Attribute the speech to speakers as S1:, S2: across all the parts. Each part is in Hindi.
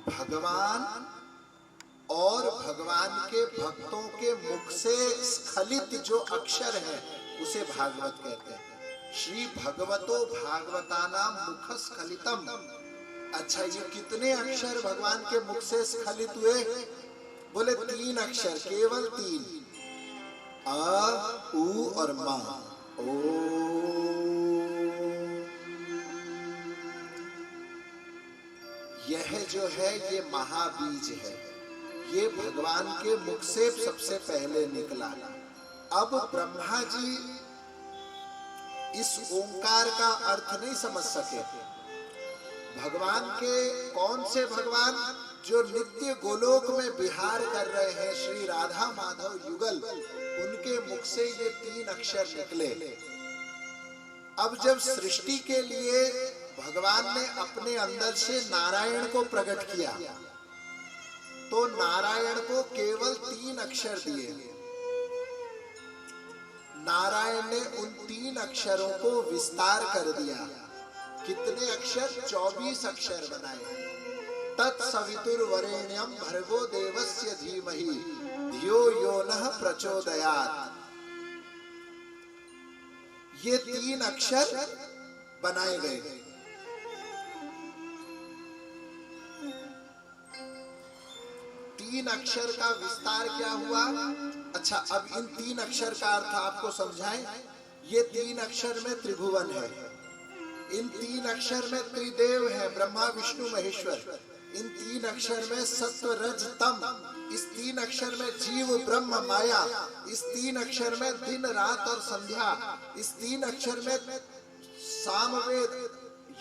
S1: भगवान और भगवान के भक्तों के मुख से स्खलित जो अक्षर है उसे भागवत कहते हैं। श्री भगवतो भागवतानाम मुख स्खलितम। अच्छा, ये कितने अक्षर भगवान के मुख से स्खलित हुए? बोले 3 अक्षर, केवल 3, अ, उ और मा। ओ यह जो है ये महाबीज है, ये भगवान के मुख से सबसे पहले निकला। अब ब्रह्मा जी इस ओंकार का अर्थ नहीं समझ सके। भगवान के कौन से भगवान? जो नित्य गोलोक में विहार कर रहे हैं, श्री राधा माधव युगल, उनके मुख से ये 3 अक्षर निकले। अब जब सृष्टि के लिए भगवान ने अपने अंदर से नारायण को प्रकट किया तो नारायण को केवल 3 अक्षर दिए। नारायण ने उन 3 अक्षरों को विस्तार कर दिया। कितने अक्षर? 24 अक्षर बनाए। तत्सवितुर्वरेण्यं भर्गो देवस्य धीमहि धियो यो नः प्रचोदयात्। ये 3 अक्षर बनाए गए। तीन अक्षर का विस्तार क्या हुआ? अच्छा, अब इन 3 अक्षर का अर्थ आपको समझाएं। ये 3 अक्षर में त्रिभुवन है, इन 3 अक्षर में त्रिदेव है, ब्रह्मा विष्णु महेश्वर। इन 3 अक्षर में सत्व रज तम, इस 3 अक्षर में जीव ब्रह्म माया, इस 3 अक्षर में दिन रात और संध्या, इस 3 अक्षर में सामवेद,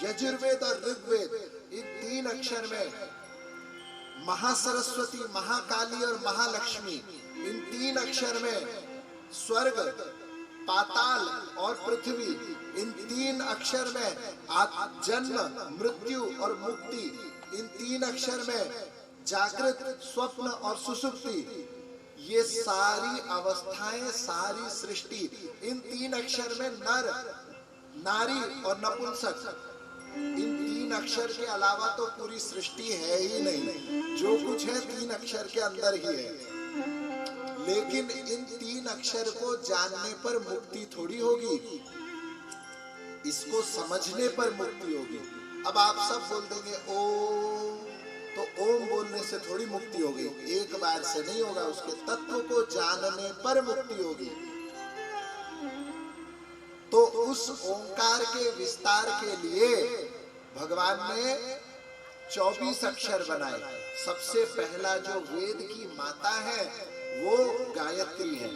S1: यजुर्वेद और ऋग्वेद, इन 3 अक्षर में महासरस्वती, महाकाली और महालक्ष्मी, इन 3 अक्षर में स्वर्ग, पाताल और पृथ्वी, इन 3 अक्षर में जन्म, मृत्यु और मुक्ति, इन 3 अक्षर में जागृत, स्वप्न और सुसुप्ति। ये सारी अवस्थाएं, सारी सृष्टि इन 3 अक्षर में नर, नारी और नपुंसक। इन 3 अक्षर के अलावा तो पूरी सृष्टि है ही नहीं। जो कुछ है 3 अक्षर के अंदर ही है। लेकिन इन 3 अक्षर को जानने पर मुक्ति थोड़ी होगी, इसको समझने पर मुक्ति होगी। अब आप सब बोल देंगे ओम, तो ओम बोलने से थोड़ी मुक्ति होगी, एक बार से नहीं होगा। उसके तत्व को जानने पर मुक्ति होगी। तो उस ओंकार के विस्तार के लिए भगवान ने 24 अक्षर बनाए। सबसे पहला जो वेद की माता है वो गायत्री है।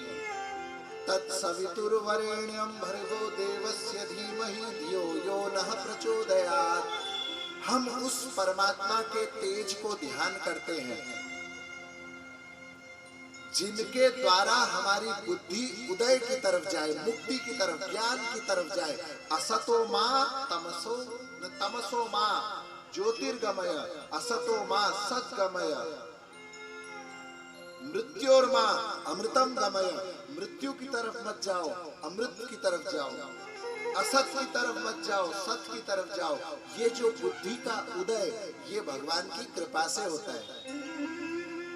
S1: तत्सवितुर्वरेण्यं भर्गो देवस्य धीमहि धियो यो नः प्रचोदयात्। हम उस परमात्मा के तेज को ध्यान करते हैं जिनके द्वारा हमारी बुद्धि उदय की तरफ जाए, मुक्ति की तरफ, ज्ञान की तरफ जाए। असतो मां तमसो न तमसो मां ज्योतिर्गमय, असतो मां सद्गमय, मृत्योर्मा अमृतम गमय। मृत्यु की तरफ मत जाओ, अमृत की तरफ जाओ। असत की तरफ मत जाओ, सत की तरफ जाओ। ये जो बुद्धि का उदय, ये भगवान की कृपा से होता है।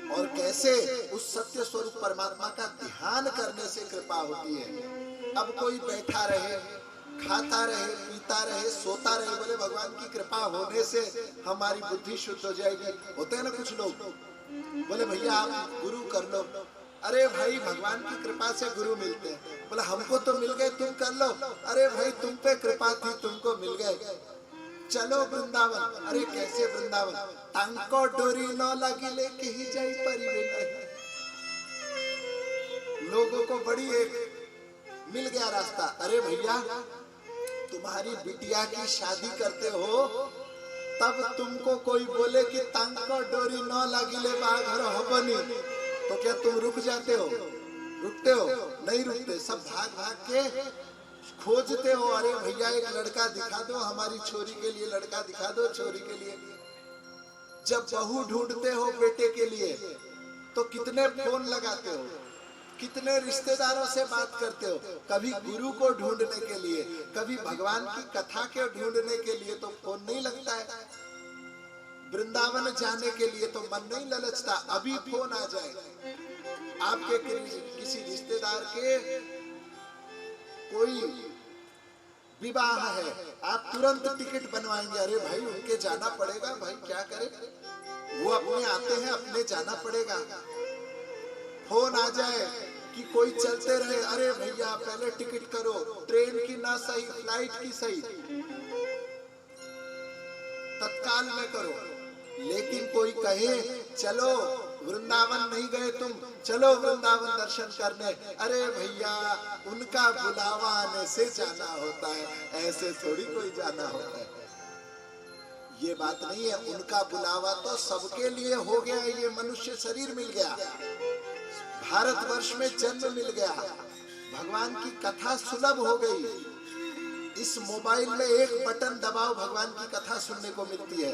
S1: और कैसे? उस सत्य स्वरूप परमात्मा का ध्यान करने से कृपा होती है। अब कोई बैठा रहे, खाता रहे, पीता रहे, सोता रहे, बोले भगवान की कृपा होने से हमारी बुद्धि शुद्ध हो जाएगी। होते हैं ना कुछ लोग, बोले भैया आप गुरु कर लो। अरे भाई, भगवान की कृपा से गुरु मिलते हैं। बोले हमको तो मिल गए, तुम कर लो। अरे भाई, तुम पे कृपा थी, तुमको मिल गए, चलो वृंदावन। अरे कैसे वृंदावन? तांको डोरी न लगी लेके ही जाई परिवेन। लोगों को बड़ी एक मिल गया रास्ता। अरे भैया, तुम्हारी बिटिया की शादी करते हो, तब तुमको कोई बोले कि तांको डोरी न लागिले बाघर हबनी, तो क्या तुम रुक जाते हो? रुकते हो? नहीं रुकते। सब भाग भाग के खोजते हो, अरे भैया एक लड़का दिखा दो, हमारी छोरी के लिए लड़का दिखा दो, छोरी के लिए। जब बहू ढूंढते हो बेटे के लिए तो कितने फोन लगाते हो, कितने रिश्तेदारों से बात करते हो। कभी गुरु को ढूंढने के लिए, कभी भगवान की कथा के ढूंढने के लिए तो फोन नहीं लगता है। वृंदावन जाने के लिए तो मन नहीं ललचता, अभी फोन आ जाए। आपके किसी रिश्तेदार के कोई विवाह है, आप तुरंत टिकट बनवाएंगे, अरे भाई उनके जाना पड़ेगा, भाई क्या करें, वो अपने आते हैं, अपने जाना पड़ेगा। फोन आ जाए कि कोई चलते रहे, अरे भैया पहले टिकट करो, ट्रेन की ना सही, फ्लाइट की सही, तत्काल में करो। लेकिन कोई कहे चलो वृंदावन नहीं गए तुम, चलो वृंदावन दर्शन करने, अरे भैया उनका बुलावा आने से जाना होता है, ऐसे थोड़ी कोई जाना होता है। ये बात नहीं है, उनका बुलावा तो सबके लिए हो गया। ये मनुष्य शरीर मिल गया, भारतवर्ष में जन्म मिल गया, भगवान की कथा सुलभ हो गई। इस मोबाइल में एक बटन दबाओ, भगवान की कथा सुनने को मिलती है।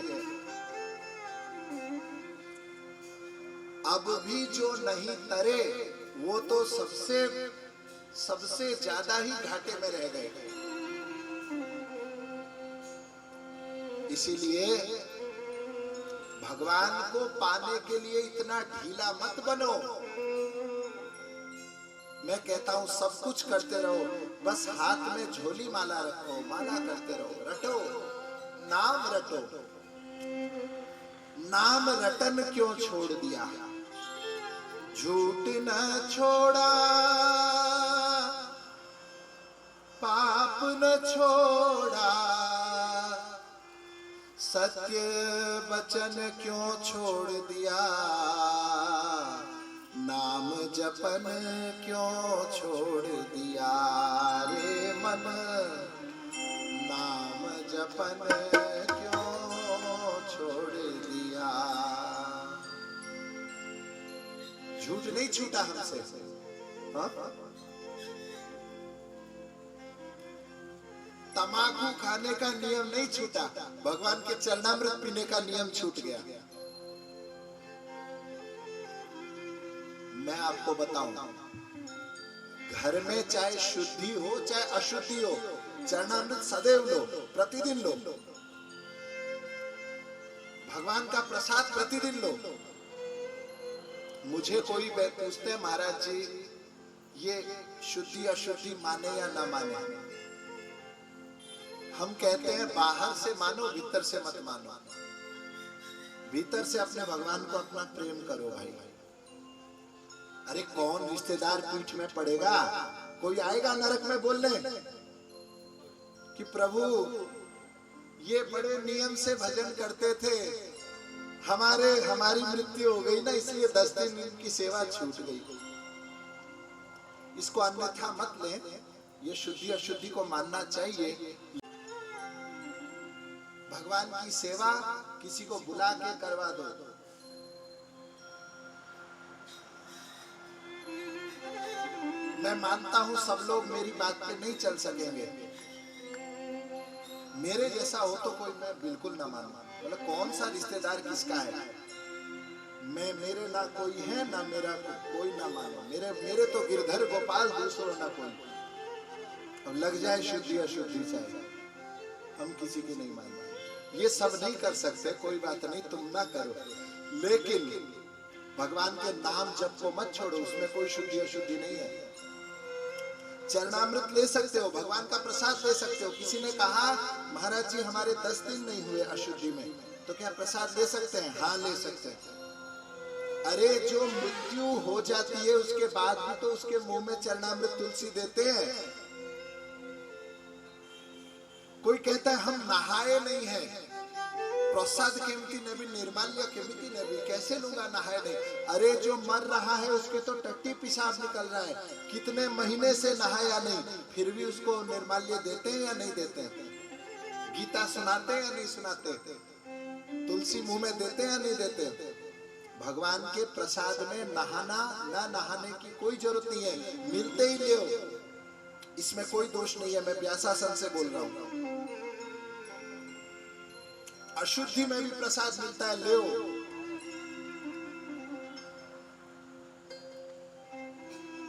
S1: अब भी जो नहीं तरे वो तो सबसे ज्यादा ही घाटे में रह गए। इसीलिए भगवान को पाने के लिए इतना ढीला मत बनो। मैं कहता हूं सब कुछ करते रहो, बस हाथ में झोली माला रखो, माला करते रहो, रटो, नाम रटो। नाम रटन क्यों छोड़ दिया? झूठ न छोड़ा, पाप न छोड़ा, सत्य वचन क्यों छोड़ दिया? नाम जपन क्यों छोड़ दिया रे मन? नाम जपन क्यों छोड़ दिया? झूठ नहीं छूटा हमसे, हाँ? तमाकू खाने का नियम नहीं छूटा, भगवान के चरणामृत पीने का नियम छूट गया। मैं आपको बताऊं, घर में चाहे शुद्धि हो चाहे अशुद्धि हो, चरणामृत सदैव लो, प्रतिदिन लो। भगवान का प्रसाद प्रतिदिन लो। मुझे कोई पूछते हैं महाराज जी ये शुद्धि अशुद्धि माने या ना माने, हम कहते हैं बाहर से मानो, भीतर से मत मानो। भीतर से अपने भगवान को अपना प्रेम करो भाई। अरे कौन रिश्तेदार पीठ में पड़ेगा? कोई आएगा नरक में बोलने कि प्रभु ये बड़े नियम से भजन करते थे, हमारी मृत्यु हो गई ना, इसलिए 10 दिन इनकी सेवा छूट गई। इसको अन्यथा मत लें, ये शुद्धि अशुद्धि को मानना चाहिए। भगवान की सेवा किसी को बुला के करवा दो। मैं मानता हूं सब लोग मेरी बात पे नहीं चल सकेंगे, मेरे जैसा हो तो कोई मैं बिल्कुल ना मानूं। मतलब कौन सा रिश्तेदार किसका है, मैं मेरे ना कोई है ना मेरा कोई ना मानो। मेरे तो गिरधर गोपाल दूसरों ना कोई। अब लग जाए शुद्धि अशुद्धि चाहे, हम किसी की नहीं मानते। ये सब नहीं कर सकते, कोई बात नहीं, तुम ना करो, लेकिन भगवान के नाम जप को मत छोड़ो, उसमें कोई शुद्धि अशुद्धि नहीं है। चरणामृत ले सकते हो, भगवान का प्रसाद ले सकते हो। किसी ने कहा महाराज जी हमारे 10 दिन नहीं हुए अशुद्धि में, तो क्या प्रसाद ले सकते हैं? हाँ ले सकते हैं। अरे जो मृत्यु हो जाती है उसके बाद भी तो उसके मुंह में चरणामृत तुलसी देते हैं। कोई कहता है हम नहाए नहीं हैं, प्रसाद केमती नेबी, निर्माल्य केमती नेबी, कैसे लूंगा नहाए नहीं। अरे जो मर रहा है उसके तो टट्टी पेशाब निकल रहा है, कितने महीने से नहाया नहीं, फिर भी उसको निर्माल्य देते हैं या नहीं देते हैं? गीता सुनाते हैं या नहीं सुनाते? तुलसी मुंह में देते हैं या नहीं देते? भगवान के प्रसाद में नहाना ना नहाने की कोई जरूरत नहीं है, मिलते ही ले, इसमें कोई दोष नहीं है। मैं व्यासासन से बोल रहा हूं, अशुद्धि में भी प्रसाद मिलता है, ले।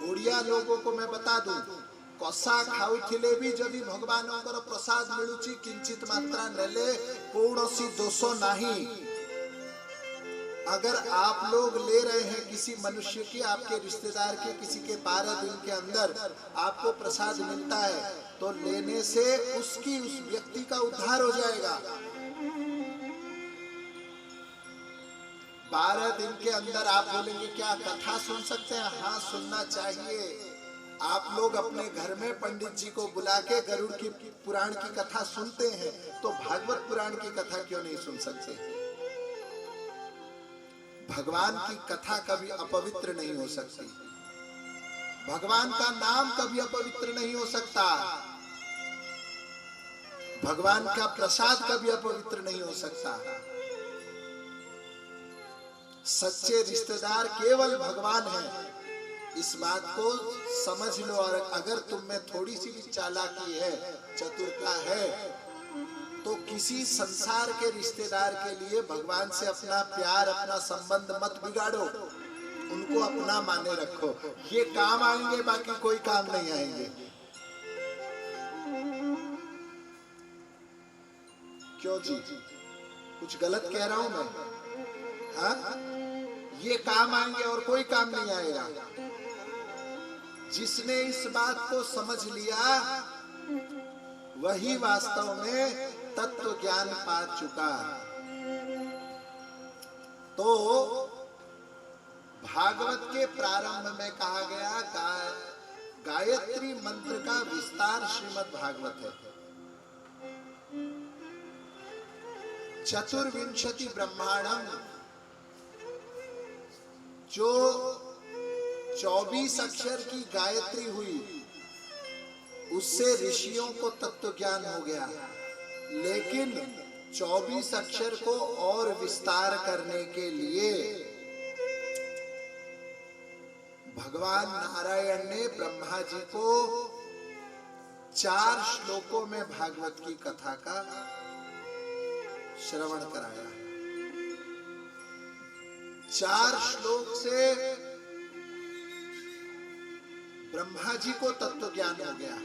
S1: ओडिया लोगों को मैं बता दूं, कषा खाऊथिले भी जदि भगवानଙ୍କର प्रसाद मिलुची किंचित मात्रा नेले कौनसी दोष नहीं। अगर आप लोग ले रहे हैं किसी मनुष्य की, आपके रिश्तेदार के, किसी के 12 दिन के अंदर आपको प्रसाद मिलता है, तो लेने से उस व्यक्ति का उद्धार हो जाएगा। 12 दिन के अंदर आप बोलेंगे क्या कथा सुन सकते हैं? हाँ, सुनना चाहिए। आप लोग अपने घर में पंडित जी को बुला के गरुड़ की पुराण की कथा सुनते हैं, तो भागवत पुराण की कथा क्यों नहीं सुन सकते? भगवान की कथा कभी अपवित्र नहीं हो सकती, भगवान का नाम कभी अपवित्र नहीं हो सकता, भगवान का प्रसाद कभी अपवित्र नहीं हो सकता। सच्चे रिश्तेदार केवल भगवान हैं, इस बात को समझ लो। और अगर तुम में थोड़ी सी भी चालाकी है, चतुरता है, तो किसी संसार के रिश्तेदार के लिए भगवान से अपना प्यार, अपना संबंध मत बिगाड़ो, उनको अपना माने रखो। ये काम आएंगे, बाकी कोई काम नहीं आएंगे। क्यों जी, कुछ गलत कह रहा हूं मैं? हाँ, ये काम आएंगे और कोई काम नहीं आएगा। जिसने इस बात को समझ लिया वही वास्तव में तत्व ज्ञान पा चुका। तो भागवत के प्रारंभ में कहा गया गायत्री मंत्र का विस्तार श्रीमद् भागवत है। चतुर्विंशति ब्रह्मांडम, जो 24 अक्षर की गायत्री हुई, उससे ऋषियों को तत्व ज्ञान हो गया। लेकिन 24 अक्षर को और विस्तार करने के लिए भगवान नारायण ने ब्रह्मा जी को 4 श्लोकों में भागवत की कथा का श्रवण कराया। 4 श्लोक से ब्रह्मा जी को तत्व ज्ञान हो गया।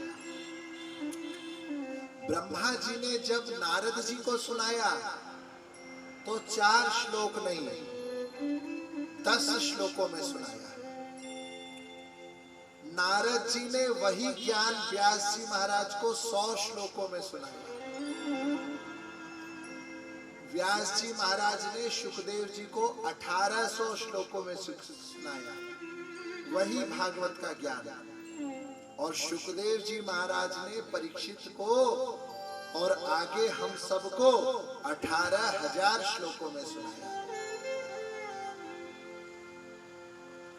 S1: ब्रह्मा जी ने जब नारद जी को सुनाया तो 4 श्लोक नहीं 10 श्लोकों में सुनाया। नारद जी ने वही ज्ञान व्यास जी महाराज को 100 श्लोकों में सुनाया। व्यास जी महाराज ने सुखदेव जी को 1800 श्लोकों में सुनाया, वही भागवत का ज्ञान। और सुखदेव जी महाराज ने परीक्षित को और आगे हम सबको 18,000 श्लोकों में सुनाया।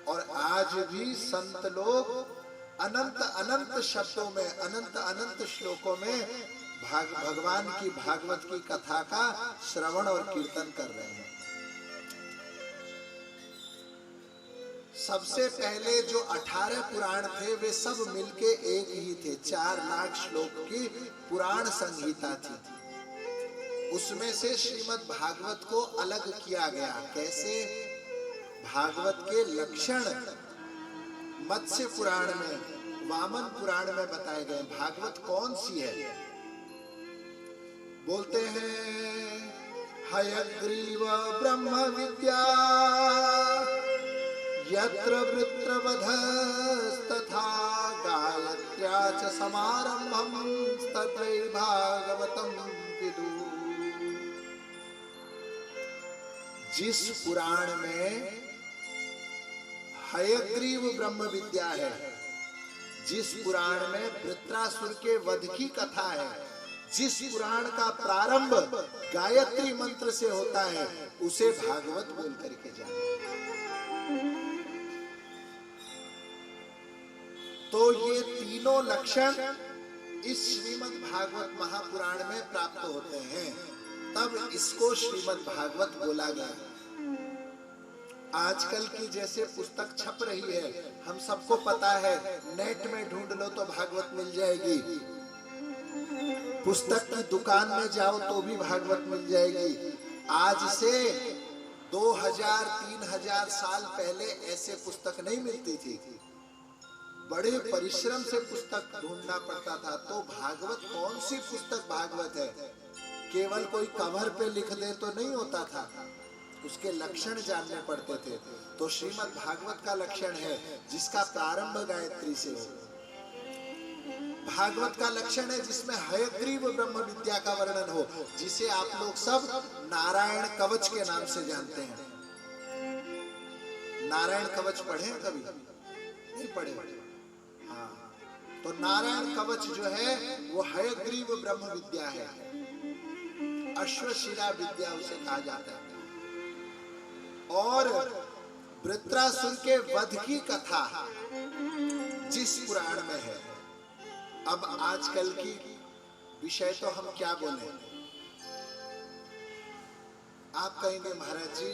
S1: और आज भी संत लोग अनंत अनंत शब्दों में, अनंत अनंत श्लोकों में भगवान की भागवत की कथा का श्रवण और कीर्तन कर रहे हैं। सबसे पहले जो 18 पुराण थे वे सब मिलके एक ही थे। 4 लाख श्लोक की पुराण संहिता थी। उसमें से श्रीमद् भागवत को अलग किया गया। कैसे? भागवत के लक्षण मत्स्य पुराण में, वामन पुराण में बताए गए। भागवत कौन सी है? बोलते हैं हयग्रीव ब्रह्म विद्या यत्र वृत्रवधस्तथा गायत्र्या च समारंभं तत्रैव भागवतं विदु। जिस पुराण में हयग्रीव ब्रह्म विद्या है, जिस पुराण में वृत्रासुर के वध की कथा है, जिस पुराण का प्रारंभ गायत्री मंत्र से होता है उसे भागवत बोल करके जाने। तो ये तीनों लक्षण इस श्रीमद् भागवत महापुराण में प्राप्त होते हैं, तब इसको श्रीमद् भागवत बोला गया। आजकल की जैसे पुस्तक छप रही है, हम सबको पता है, नेट में ढूंढ लो तो भागवत मिल जाएगी, पुस्तक की दुकान में जाओ तो भी भागवत मिल जाएगी। आज से 2000-3000 साल पहले ऐसे पुस्तक नहीं मिलती थी, बड़े परिश्रम से पुस्तक ढूंढना पड़ता था। तो भागवत कौन सी पुस्तक भागवत है, केवल कोई कवर पे लिख दे तो नहीं होता था, उसके लक्षण जानने पड़ते थे। तो श्रीमद् भागवत का लक्षण है जिसका प्रारंभ गायत्री से हो। भागवत का लक्षण है जिसमें हयग्रीव ब्रह्म विद्या का वर्णन हो, जिसे आप लोग सब नारायण कवच के नाम से जानते हैं। नारायण कवच पढ़े कभी? नहीं पढ़े? हाँ, तो नारायण कवच जो है वो हयग्रीव ब्रह्म विद्या है, अश्वशिरा विद्या उसे कहा जाता है। और वृत्रासुर के वध की कथा जिस पुराण में है। अब आजकल की विषय तो हम क्या बोले, आप कहेंगे महाराज जी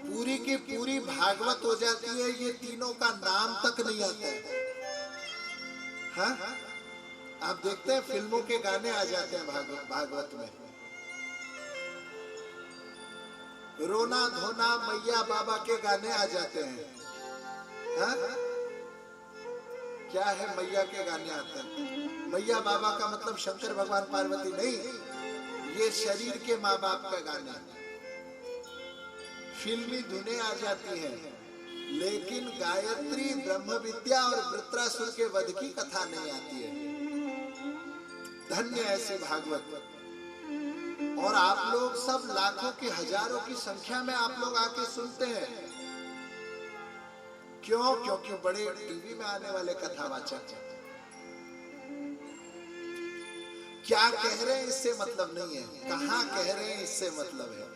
S1: पूरी की पूरी भागवत हो जाती है, ये तीनों का नाम तक नहीं आता है। हाँ? आप देखते हैं फिल्मों के गाने आ जाते हैं भागवत में, रोना धोना मैया बाबा के गाने आ जाते हैं। हाँ? क्या है मैया के गाने आते हैं? मैया बाबा का मतलब शंकर भगवान पार्वती नहीं, ये शरीर के माँ बाप का गाना। फिल्मी धुनें आ जाती हैं, लेकिन गायत्री ब्रह्म विद्या और वृत्रासुर के वध की कथा नहीं आती है। धन्य ऐसे भागवत। और आप लोग सब लाखों की हजारों की संख्या में आप लोग आके सुनते हैं। क्यों? क्योंकि बड़े टीवी में आने वाले कथावाचक क्या कह रहे हैं इससे मतलब नहीं है, कहां कह रहे हैं इससे मतलब है।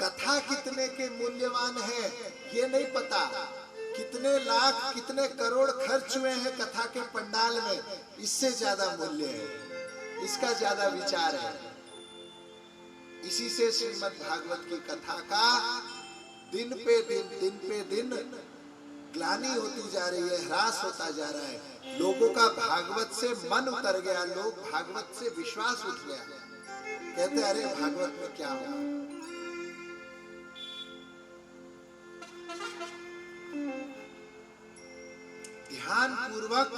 S1: कथा कितने के मूल्यवान है ये नहीं पता, कितने लाख कितने करोड़ खर्च हुए हैं कथा के पंडाल में, इससे ज्यादा मूल्य है, इसका ज्यादा विचार है। इसी से श्रीमद् भागवत की कथा का दिन पे दिन ग्लानि होती जा रही है, ह्रास होता जा रहा है। लोगों का भागवत से मन उतर गया, लोग भागवत से विश्वास उठ गया, कहते अरे भागवत में क्या होगा। ध्यान पूर्वक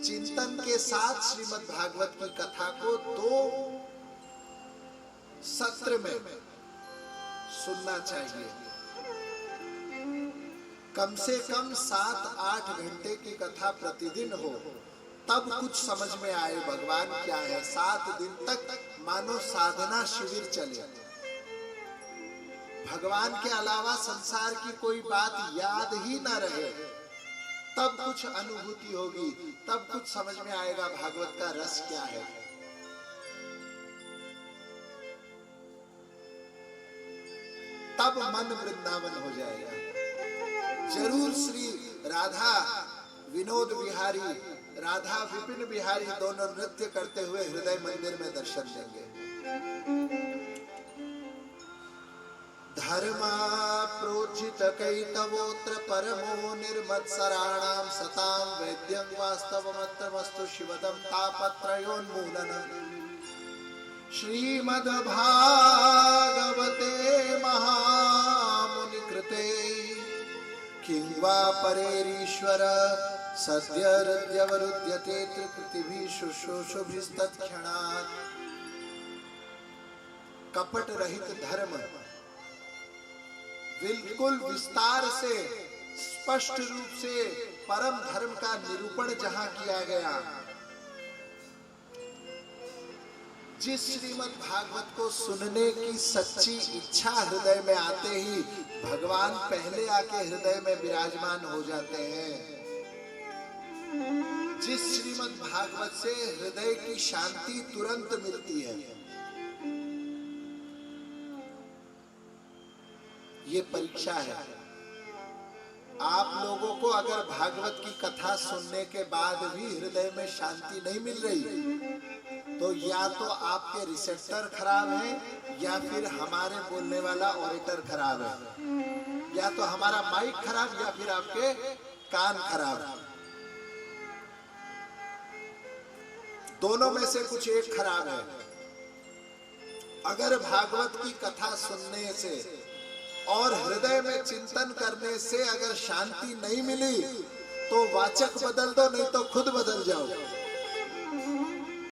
S1: चिंतन के साथ श्रीमद् भागवत की कथा को 2 सत्र में सुनना चाहिए। कम से कम 7-8 घंटे की कथा प्रतिदिन हो, तब कुछ समझ में आए भगवान क्या है। 7 दिन तक मानो साधना शिविर चले, भगवान के अलावा संसार की कोई बात याद ही ना रहे, तब कुछ अनुभूति होगी, तब कुछ समझ में आएगा भागवत का रस क्या है। तब मन वृंदावन हो जाएगा। जरूर श्री राधा विनोद बिहारी, राधा विपिन बिहारी दोनों नृत्य करते हुए हृदय मंदिर में दर्शन देंगे। धर्मा प्रोचित कैतवोत्र परमो निर्मत्सराणां सतां वेद्यं वास्तवमत्रमस्तु शिवदं तापत्रयोन्मूलनम्। श्रीमद् भागवते महामुनि कृते किं वा परेरीश्वर सद्य हृद्यवरुध्यते त्रिकृतिभिः शुश्रूषुभिस्तत्क्षणात्। कपट रहित धर्म बिल्कुल विस्तार से स्पष्ट रूप से परम धर्म का निरूपण जहां किया गया। जिस श्रीमद् भागवत को सुनने की सच्ची इच्छा हृदय में आते ही भगवान पहले आके हृदय में विराजमान हो जाते हैं। जिस श्रीमद् भागवत से हृदय की शांति तुरंत मिलती है। ये परीक्षा है। आप लोगों को अगर भागवत की कथा सुनने के बाद भी हृदय में शांति नहीं मिल रही तो या तो आपके रिसेप्टर खराब है या फिर हमारे बोलने वाला ऑडिटर खराब है, या तो हमारा माइक खराब या फिर आपके कान खराब। दोनों में से कुछ एक खराब है। अगर भागवत की कथा सुनने से और हृदय में चिंतन करने से अगर शांति नहीं मिली तो वाचक बदल दो, नहीं तो खुद बदल जाओ।